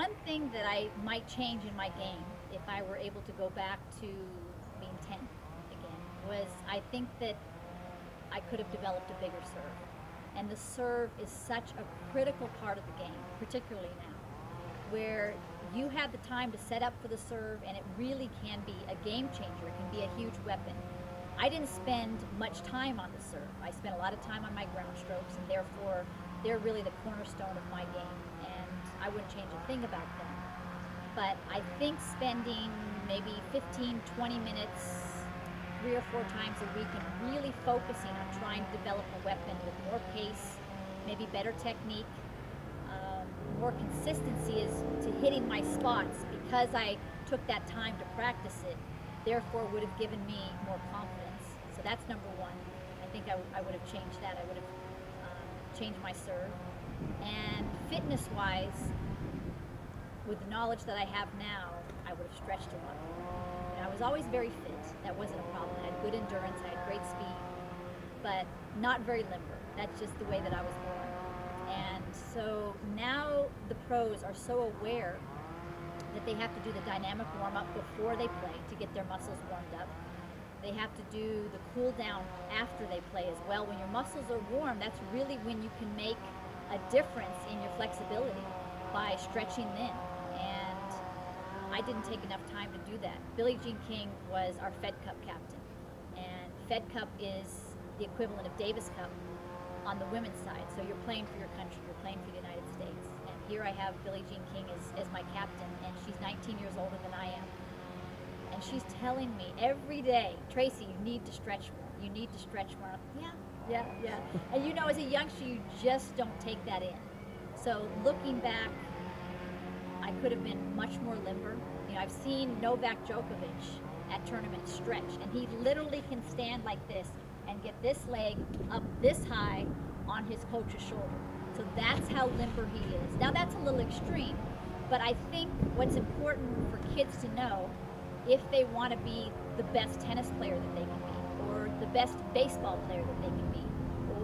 one thing that I might change in my game if I were able to go back to being 10 again was I think that I could have developed a bigger serve. And the serve is such a critical part of the game, particularly now, where you have the time to set up for the serve, and it really can be a game changer. It can be a huge weapon. I didn't spend much time on the serve. I spent a lot of time on my ground strokes, and therefore they're really the cornerstone of my game, and I wouldn't change a thing about them. But I think spending maybe 15, 20 minutes 3 or 4 times a week and really focusing on trying to develop a weapon with more pace, maybe better technique, more consistency is to hitting my spots because I took that time to practice it, therefore would have given me more confidence. So that's number one. I think I would have changed that. I would have changed my serve. And fitness-wise, with the knowledge that I have now, I would have stretched a lot. I was always very fit. That wasn't a problem. I had good endurance, I had great speed, but not very limber. That's just the way that I was born. And so now the pros are so aware that they have to do the dynamic warm-up before they play to get their muscles warmed up. They have to do the cool down after they play as well. When your muscles are warm, that's really when you can make a difference in your flexibility by stretching them. And I didn't take enough time to do that. Billie Jean King was our Fed Cup captain, and Fed Cup is the equivalent of Davis Cup on the women's side. So you're playing for your country, you're playing for the United States. And here I have Billie Jean King as my captain, and she's 19 years older than I am. And she's telling me every day, Tracy, you need to stretch more. You need to stretch more. Yeah. And you know, as a youngster, you just don't take that in. So looking back, I could have been much more limber. You know, I've seen Novak Djokovic at tournaments stretch, and he literally can stand like this and get this leg up this high on his coach's shoulder. So that's how limber he is. Now that's a little extreme, but I think what's important for kids to know, if they want to be the best tennis player that they can be, or the best baseball player that they can be,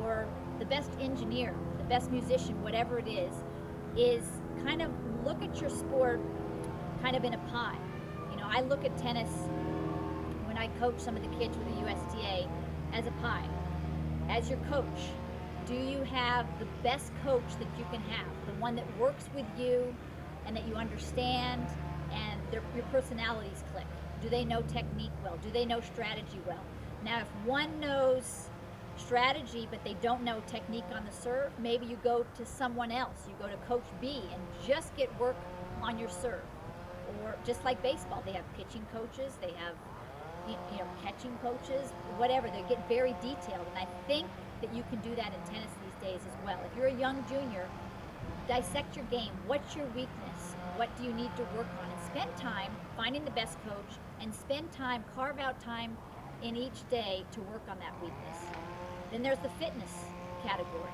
or the best engineer, the best musician, whatever it is kind of look at your sport kind of in a pie. You know, I look at tennis when I coach some of the kids with the USTA as a pie. As your coach, do you have the best coach that you can have? The one that works with you and that you understand and your personalities click? Do they know technique well? Do they know strategy well? Now, if one knows strategy but they don't know technique on the serve, maybe you go to someone else. You go to Coach B and just get work on your serve. Or just like baseball, they have pitching coaches, they have catching coaches, whatever. They get very detailed, and I think that you can do that in tennis these days as well. If you're a young junior, dissect your game. What's your weakness? What do you need to work on? And spend time finding the best coach, and spend time, carve out time in each day to work on that weakness. Then there's the fitness category.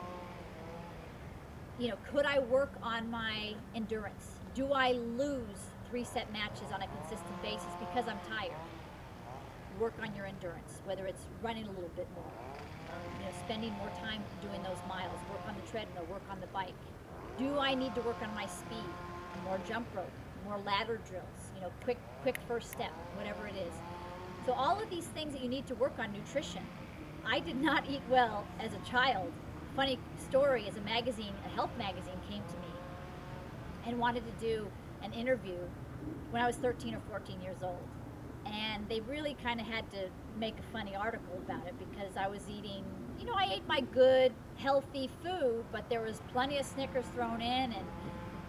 You know, could I work on my endurance? Do I lose 3-set matches on a consistent basis because I'm tired? Work on your endurance, whether it's running a little bit more, spending more time doing those miles, work on the treadmill, work on the bike. Do I need to work on my speed? More jump rope, more ladder drills, quick first step, whatever it is. So all of these things that you need to work on. Nutrition. I did not eat well as a child. Funny story, as a health magazine came to me and wanted to do an interview when I was 13 or 14 years old. And they really kind of had to make a funny article about it because I was eating, I ate my good, healthy food, but there was plenty of Snickers thrown in and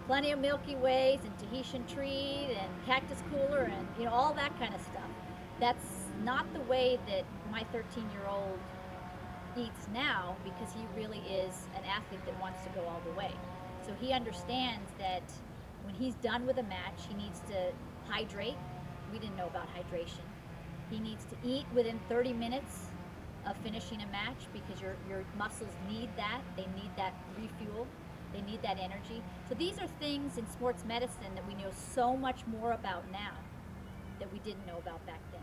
plenty of Milky Ways and Tahitian treat and cactus cooler and, all that kind of stuff. That's not the way that my 13-year-old eats now, because he really is an athlete that wants to go all the way. So he understands that when he's done with a match, he needs to hydrate. We didn't know about hydration. He needs to eat within 30 minutes of finishing a match because your muscles need that. They need that refuel. They need that energy. So these are things in sports medicine that we know so much more about now that we didn't know about back then.